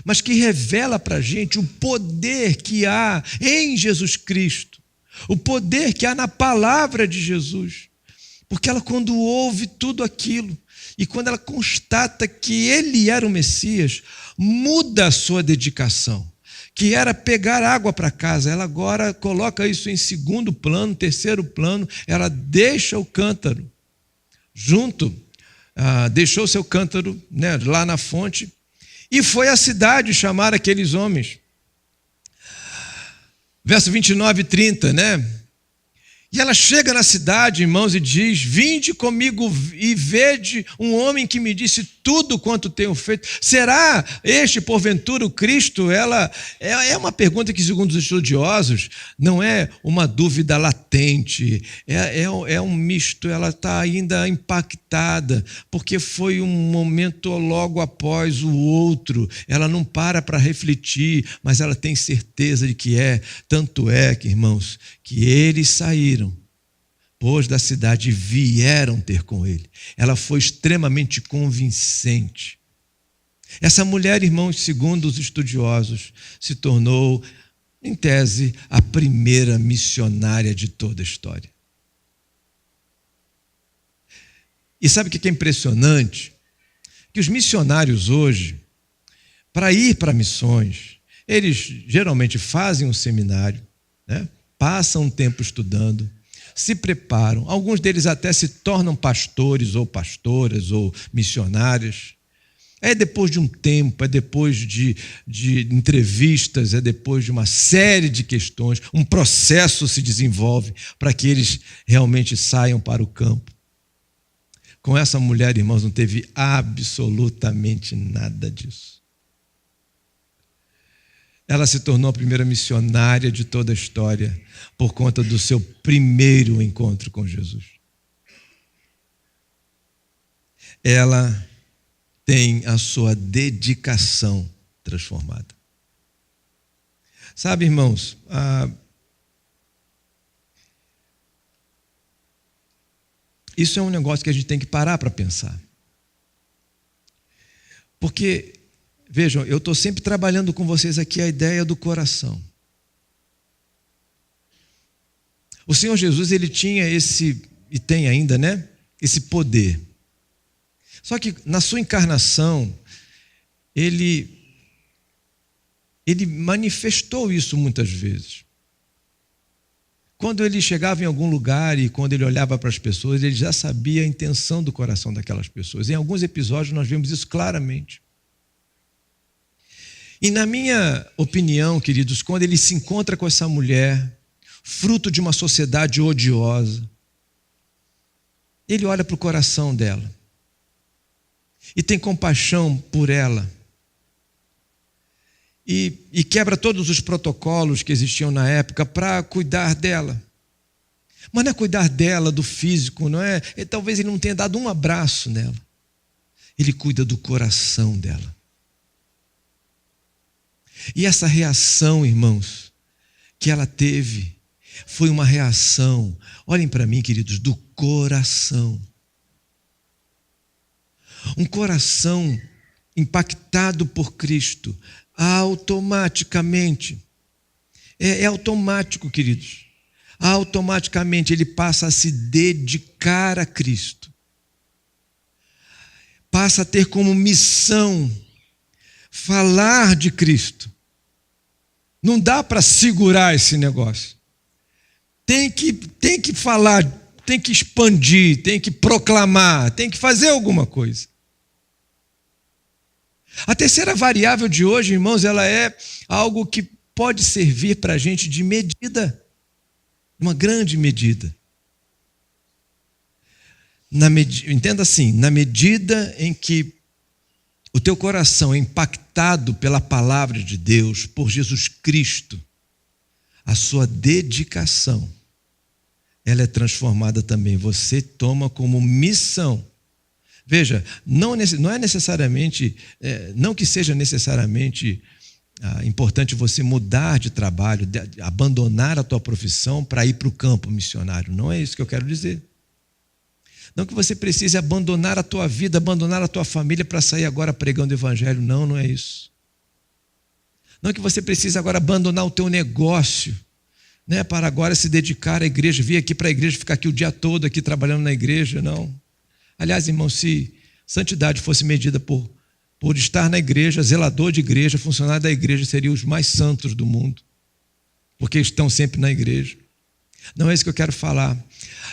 mas que revela para a gente o poder que há em Jesus Cristo o poder que há na palavra de Jesus. Porque ela, quando ouve tudo aquilo, e quando ela constata que ele era o Messias, muda a sua dedicação, que era pegar água para casa. Ela agora coloca isso em segundo plano, terceiro plano, ela deixa o cântaro deixou seu cântaro, né, lá na fonte, e foi à cidade chamar aqueles homens. Verso 29 e 30, né? E ela chega na cidade, irmãos, e diz: vinde comigo e vede um homem que me disse tudo quanto tenho feito. Será este, porventura, o Cristo? Ela é uma pergunta que, segundo os estudiosos, não é uma dúvida latente, é um misto. Ela está ainda impactada, porque foi um momento logo após o outro. Ela não para refletir, mas ela tem certeza de que é. Tanto é que, irmãos, que eles saíram pois da cidade vieram ter com ele. Ela foi extremamente convincente. Essa mulher, irmãos, segundo os estudiosos, se tornou, em tese, a primeira missionária de toda a história. E sabe o que é impressionante? Que os missionários hoje, para ir para missões, eles geralmente fazem um seminário, né? Passam um tempo estudando, se preparam, alguns deles até se tornam pastores ou pastoras ou missionárias. É depois de um tempo, é depois de entrevistas, é depois de uma série de questões, um processo se desenvolve para que eles realmente saiam para o campo. Com essa mulher, irmãos, não teve absolutamente nada disso. Ela se tornou a primeira missionária de toda a história por conta do seu primeiro encontro com Jesus. Ela tem a sua dedicação transformada. Sabe, irmãos, isso é um negócio que a gente tem que parar para pensar. Porque, vejam, eu estou sempre trabalhando com vocês aqui a ideia do coração. O Senhor Jesus, ele tinha e tem ainda, né, esse poder. Só que na sua encarnação, ele manifestou isso muitas vezes. Quando ele chegava em algum lugar e quando ele olhava para as pessoas, ele já sabia a intenção do coração daquelas pessoas. Em alguns episódios nós vemos isso claramente. E na minha opinião, queridos, quando ele se encontra com essa mulher, fruto de uma sociedade odiosa, ele olha para o coração dela e tem compaixão por ela e quebra todos os protocolos que existiam na época para cuidar dela. Mas não é cuidar dela do físico, não é? Talvez ele não tenha dado um abraço nela. Ele cuida do coração dela. E essa reação, irmãos, que ela teve, foi uma reação, olhem para mim, queridos, do coração. Um coração impactado por Cristo, automaticamente. É automático, queridos. Automaticamente ele passa a se dedicar a Cristo. Passa a ter como missão falar de Cristo. Não dá para segurar esse negócio. Tem que falar, tem que expandir, tem que proclamar, tem que fazer alguma coisa. A terceira variável de hoje, irmãos, ela é algo que pode servir para a gente de medida, uma grande medida. Entenda assim, na medida em que o teu coração é impactado pela palavra de Deus, por Jesus Cristo, a sua dedicação, ela é transformada também. Você toma como missão. Veja, não é necessariamente, não que seja necessariamente importante você mudar de trabalho, abandonar a tua profissão para ir para o campo missionário. Não é isso que eu quero dizer. Não que você precise abandonar a tua vida, abandonar a tua família para sair agora pregando o evangelho. Não, não é isso. Não que você precise agora abandonar o teu negócio Não é para agora se dedicar à igreja, vir aqui para a igreja, ficar aqui o dia todo aqui trabalhando na igreja, não. Aliás, irmão, se santidade fosse medida por estar na igreja, zelador de igreja, funcionário da igreja, seriam os mais santos do mundo, porque estão sempre na igreja. Não é isso que eu quero falar.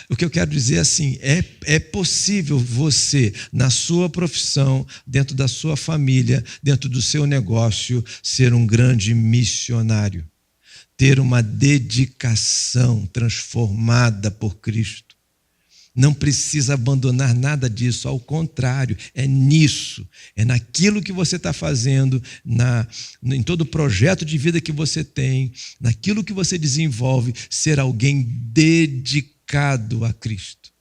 O que eu quero dizer é assim, é possível você, na sua profissão, dentro da sua família, dentro do seu negócio, ser um grande missionário, ter uma dedicação transformada por Cristo. Não precisa abandonar nada disso, ao contrário, é nisso, é naquilo que você está fazendo, em todo o projeto de vida que você tem, naquilo que você desenvolve, ser alguém dedicado a Cristo.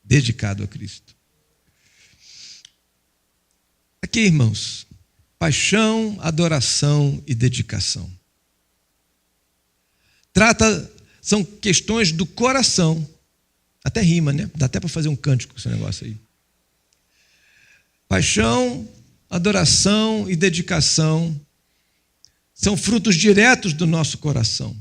Dedicado a Cristo. Aqui, irmãos, paixão, adoração e dedicação. São questões do coração. Até rima, né? Dá até para fazer um cântico com esse negócio aí. Paixão, adoração e dedicação são frutos diretos do nosso coração.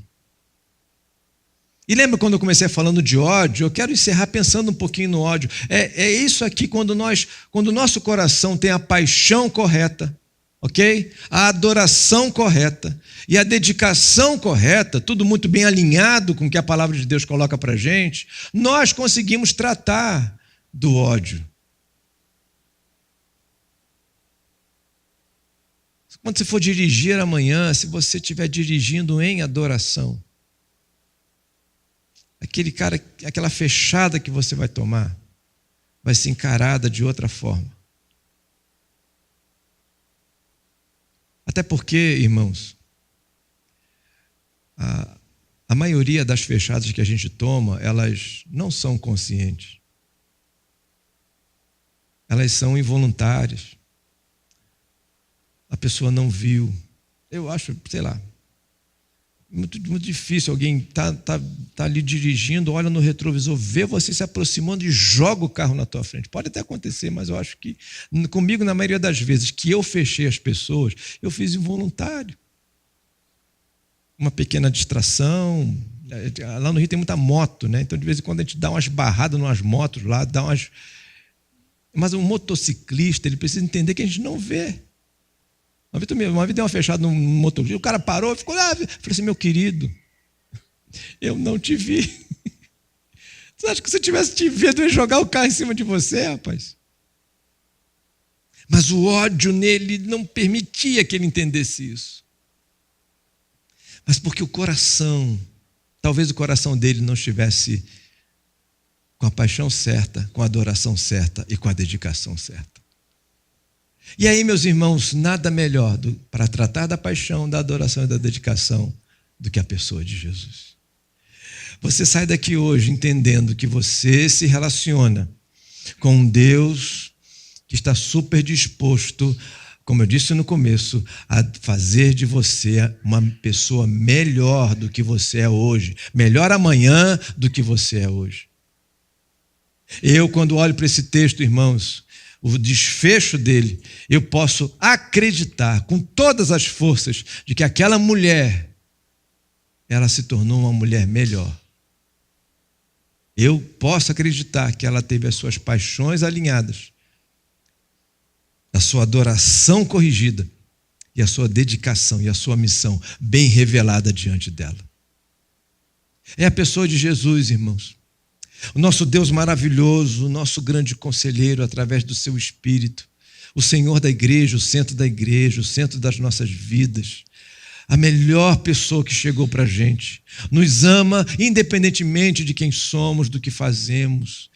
E lembra quando eu comecei falando de ódio? Eu quero encerrar pensando um pouquinho no ódio. É isso aqui, quando o nosso coração tem a paixão correta, ok? A adoração correta e a dedicação correta, tudo muito bem alinhado com o que a palavra de Deus coloca para a gente, nós conseguimos tratar do ódio. Quando você for dirigir amanhã, se você estiver dirigindo em adoração, aquela fechada que você vai tomar, vai ser encarada de outra forma. Até porque, irmãos, a maioria das fechadas que a gente toma, elas não são conscientes. Elas são involuntárias. A pessoa não viu. Eu acho, sei lá, muito, muito difícil alguém tá ali dirigindo, olha no retrovisor, vê você se aproximando e joga o carro na tua frente. Pode até acontecer, mas eu acho que comigo, na maioria das vezes que eu fechei as pessoas, eu fiz involuntário. Uma pequena distração. Lá no Rio tem muita moto, né? Então de vez em quando a gente dá umas barradas numas motos lá, mas um motociclista, ele precisa entender que a gente não vê. Uma vez deu uma fechada num motorista, o cara parou e ficou lá. Eu falei assim, meu querido, eu não te vi. Você acha que se eu tivesse te vendo, eu ia jogar o carro em cima de você, rapaz? Mas o ódio nele não permitia que ele entendesse isso. Mas porque o coração, talvez o coração dele não estivesse com a paixão certa, com a adoração certa e com a dedicação certa. E aí, meus irmãos, nada melhor para tratar da paixão, da adoração e da dedicação do que a pessoa de Jesus. Você sai daqui hoje entendendo que você se relaciona com um Deus que está super disposto, como eu disse no começo, a fazer de você uma pessoa melhor do que você é hoje, melhor amanhã do que você é hoje. Eu, quando olho para esse texto, irmãos, o desfecho dele, eu posso acreditar com todas as forças de que aquela mulher, ela se tornou uma mulher melhor. Eu posso acreditar que ela teve as suas paixões alinhadas, a sua adoração corrigida e a sua dedicação e a sua missão bem revelada diante dela. É a pessoa de Jesus, irmãos. O nosso Deus maravilhoso, o nosso grande conselheiro através do seu Espírito, o Senhor da igreja, o centro da igreja, o centro das nossas vidas, a melhor pessoa que chegou para a gente, nos ama independentemente de quem somos, do que fazemos,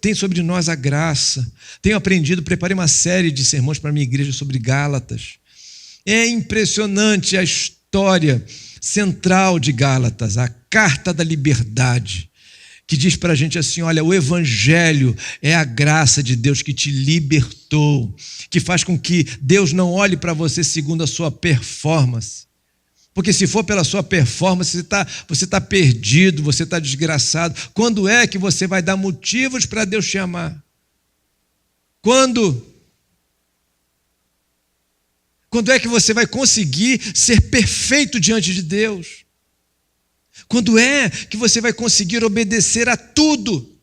tem sobre nós a graça. Tenho aprendido, preparei uma série de sermões para a minha igreja sobre Gálatas. É impressionante a história central de Gálatas, a carta da liberdade, que diz para a gente assim, olha, o evangelho é a graça de Deus que te libertou, que faz com que Deus não olhe para você segundo a sua performance. Porque se for pela sua performance, você tá perdido, você está desgraçado. Quando é que você vai dar motivos para Deus te amar? Quando? Quando é que você vai conseguir ser perfeito diante de Deus? Quando é que você vai conseguir obedecer a tudo,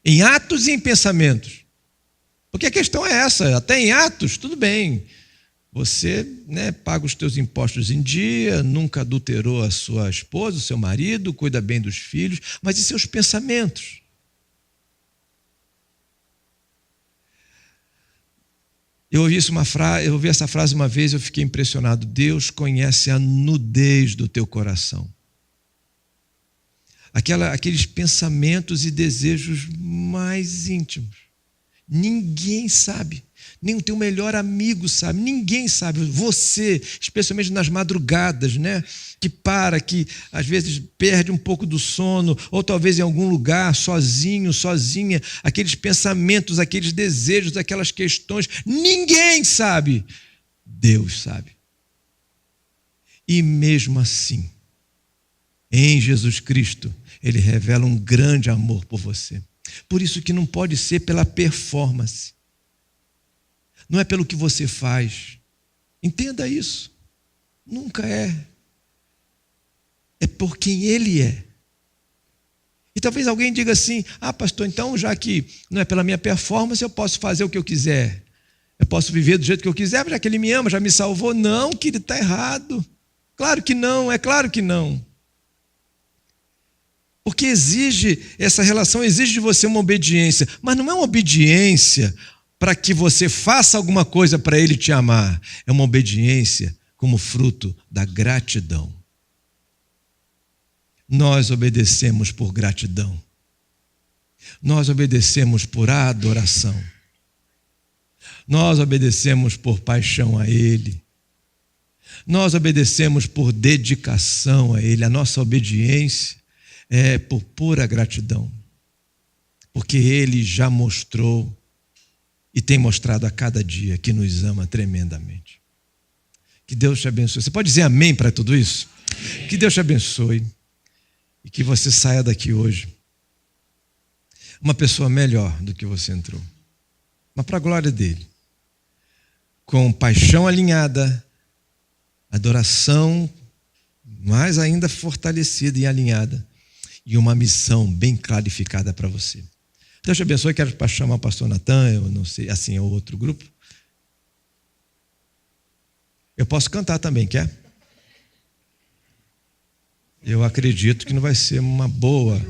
em atos e em pensamentos? Porque a questão é essa, até em atos, tudo bem. Você, paga os teus impostos em dia, nunca adulterou a sua esposa, o seu marido, cuida bem dos filhos, mas e seus pensamentos? Eu ouvi essa frase uma vez, eu fiquei impressionado. Deus conhece a nudez do teu coração. Aqueles pensamentos e desejos mais íntimos. Ninguém sabe. Nem o teu melhor amigo sabe. Ninguém sabe. Você, especialmente nas madrugadas, que às vezes perde um pouco do sono, ou talvez em algum lugar, sozinho, sozinha, aqueles pensamentos, aqueles desejos, aquelas questões. Ninguém sabe. Deus sabe. E mesmo assim, em Jesus Cristo, Ele revela um grande amor por você. Por isso que não pode ser pela performance. Não é pelo que você faz. Entenda isso. Nunca é. É por quem Ele é. E talvez alguém diga assim: pastor, então já que não é pela minha performance, eu posso fazer o que eu quiser. Eu posso viver do jeito que eu quiser, já que Ele me ama, já me salvou. Não, querido, está errado. Claro que não, é claro que não. Porque essa relação exige de você uma obediência, mas não é uma obediência para que você faça alguma coisa para Ele te amar. É uma obediência como fruto da gratidão. Nós obedecemos por gratidão. Nós obedecemos por adoração. Nós obedecemos por paixão a Ele. Nós obedecemos por dedicação a Ele. A nossa obediência é por pura gratidão, porque Ele já mostrou e tem mostrado a cada dia que nos ama tremendamente. Que Deus te abençoe. Você pode dizer amém para tudo isso? Amém. Que Deus te abençoe e que você saia daqui hoje uma pessoa melhor do que você entrou, mas para a glória dEle, com paixão alinhada, adoração mais ainda fortalecida e alinhada, e uma missão bem clarificada para você. Deus te abençoe. Quero chamar o pastor Natan, eu não sei, assim é o outro grupo. Eu posso cantar também, quer? Eu acredito que não vai ser uma boa.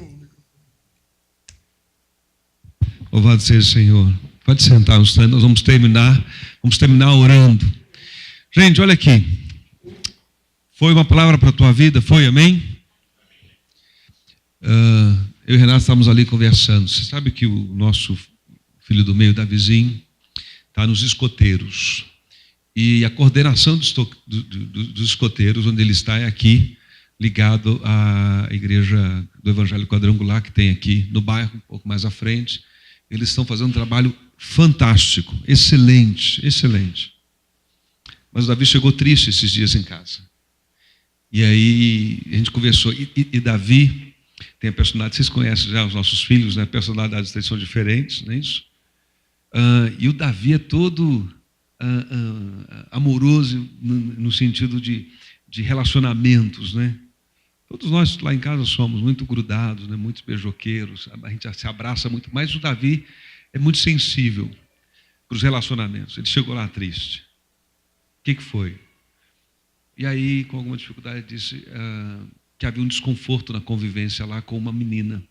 Louvado seja o Senhor. Pode sentar, nós vamos terminar orando. Gente, olha aqui. Foi uma palavra para a tua vida? Foi, amém? Eu e o Renato estávamos ali conversando. Você sabe que o nosso filho do meio, Davizinho, está nos escoteiros. E a coordenação dos escoteiros, onde ele está, é aqui, ligado à igreja do Evangelho Quadrangular, que tem aqui no bairro, um pouco mais à frente. Eles estão fazendo um trabalho fantástico, excelente, excelente. Mas o Davi chegou triste esses dias em casa. E aí a gente conversou. E Davi tem a personalidade, vocês conhecem já os nossos filhos, né? Personalidades deles são diferentes, não é isso? E o Davi é todo amoroso no sentido de relacionamentos, né? Todos nós lá em casa somos muito grudados, né? Muitos beijoqueiros, a gente se abraça muito, mas o Davi é muito sensível para os relacionamentos. Ele chegou lá triste. O que foi? E aí, com alguma dificuldade, disse que havia um desconforto na convivência lá com uma menina.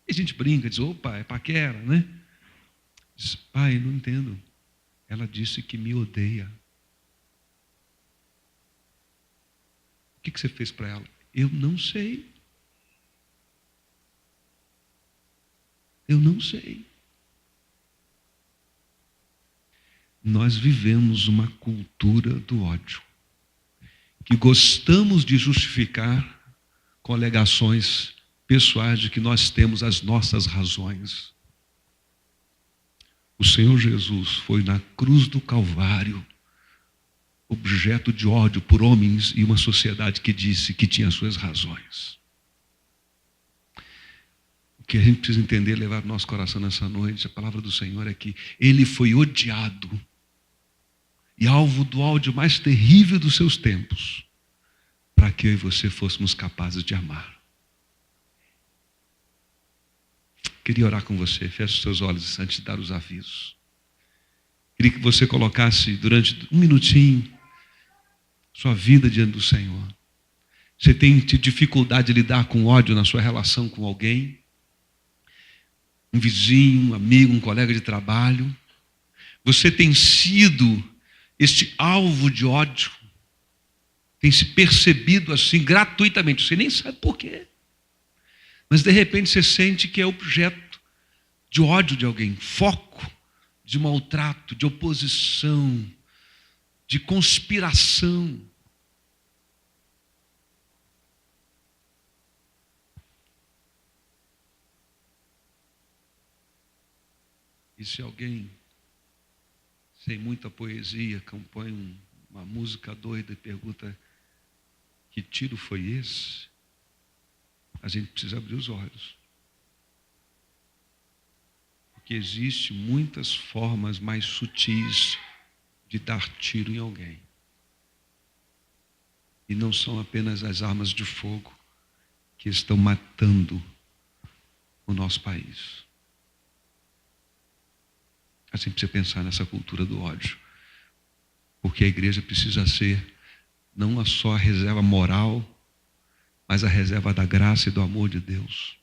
E a gente brinca, diz: opa, é paquera, né? Diz: pai, não entendo. Ela disse que me odeia. O que você fez para ela? Eu não sei. Eu não sei. Nós vivemos uma cultura do ódio, que gostamos de justificar com alegações pessoais de que nós temos as nossas razões. O Senhor Jesus foi na cruz do Calvário objeto de ódio por homens e uma sociedade que disse que tinha suas razões. O que a gente precisa entender, levar no nosso coração nessa noite, a palavra do Senhor é que Ele foi odiado e alvo do ódio mais terrível dos seus tempos, para que eu e você fôssemos capazes de amar. Queria orar com você. Feche os seus olhos antes de dar os avisos. Queria que você colocasse durante um minutinho sua vida diante do Senhor. Você tem dificuldade de lidar com ódio na sua relação com alguém? Um vizinho, um amigo, um colega de trabalho? Você tem sido este alvo de ódio? Tem se percebido assim gratuitamente? Você nem sabe por quê. Mas de repente você sente que é objeto de ódio de alguém, foco de maltrato, de oposição, de conspiração. E se alguém sem muita poesia compõe uma música doida e pergunta: que tiro foi esse? A gente precisa abrir os olhos. Porque existem muitas formas mais sutis de dar tiro em alguém. E não são apenas as armas de fogo que estão matando o nosso país. A gente precisa pensar nessa cultura do ódio. Porque a igreja precisa ser não só a reserva moral, mas a reserva da graça e do amor de Deus.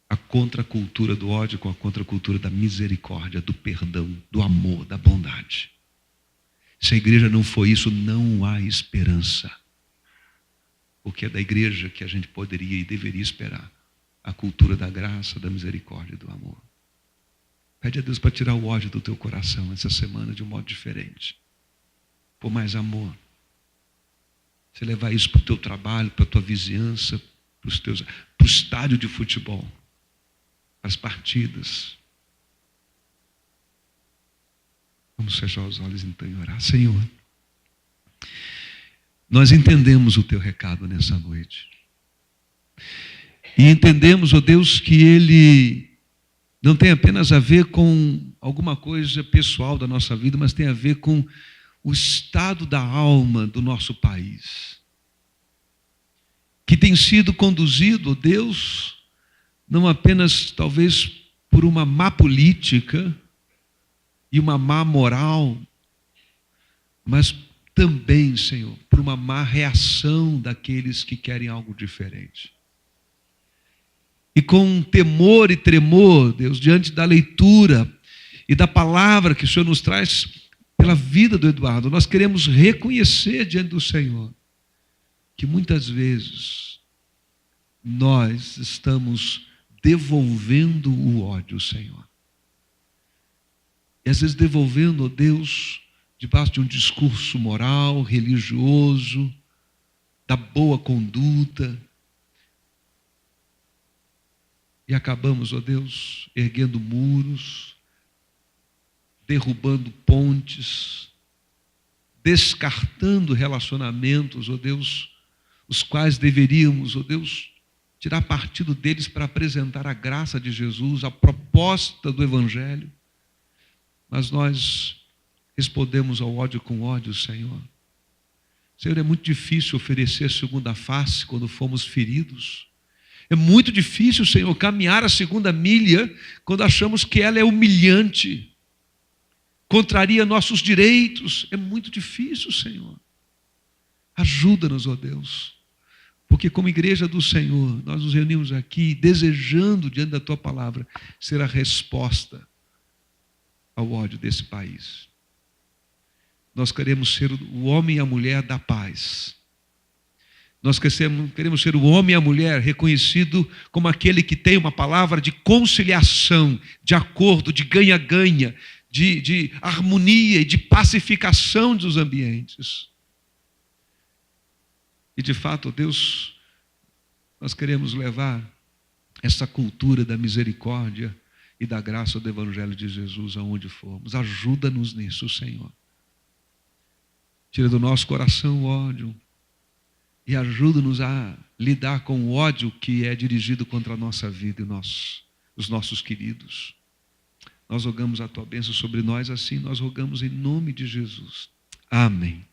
A contracultura do ódio com a contracultura da misericórdia, do perdão, do amor, da bondade. Se a igreja não for isso, não há esperança. Porque é da igreja que a gente poderia e deveria esperar a cultura da graça, da misericórdia e do amor. Pede a Deus para tirar o ódio do teu coração essa semana de um modo diferente. Por mais amor. Você levar isso para o teu trabalho, para a tua vizinhança, para o estádio de futebol, para as partidas. Vamos fechar os olhos então e orar. Senhor, nós entendemos o teu recado nessa noite. E entendemos, ó Deus, que ele não tem apenas a ver com alguma coisa pessoal da nossa vida, mas tem a ver com o estado da alma do nosso país, que tem sido conduzido, ó Deus, não apenas talvez por uma má política e uma má moral, mas também, Senhor, por uma má reação daqueles que querem algo diferente. E com temor e tremor, Deus, diante da leitura e da palavra que o Senhor nos traz pela vida do Eduardo, nós queremos reconhecer diante do Senhor que muitas vezes nós estamos devolvendo o ódio, Senhor. E às vezes devolvendo, ó Deus, debaixo de um discurso moral, religioso, da boa conduta. E acabamos, ó Deus, erguendo muros, derrubando pontes, descartando relacionamentos, ó Deus, os quais deveríamos, ó Deus, tirar partido deles para apresentar a graça de Jesus, a proposta do Evangelho. Mas nós respondemos ao ódio com ódio, Senhor. Senhor, é muito difícil oferecer segunda face quando fomos feridos. É muito difícil, Senhor, caminhar a segunda milha quando achamos que ela é humilhante, contraria nossos direitos. É muito difícil, Senhor. Ajuda-nos, ó Deus, porque como igreja do Senhor, nós nos reunimos aqui desejando, diante da Tua palavra, ser a resposta ao ódio desse país. Nós queremos ser o homem e a mulher da paz. Nós queremos ser o homem e a mulher reconhecido como aquele que tem uma palavra de conciliação, de acordo, de ganha-ganha, de harmonia e de pacificação dos ambientes. E de fato, Deus, nós queremos levar essa cultura da misericórdia e da graça do Evangelho de Jesus aonde formos. Ajuda-nos nisso, Senhor. Tira do nosso coração o ódio e ajuda-nos a lidar com o ódio que é dirigido contra a nossa vida e os nossos queridos. Nós rogamos a Tua bênção sobre nós, assim nós rogamos em nome de Jesus. Amém.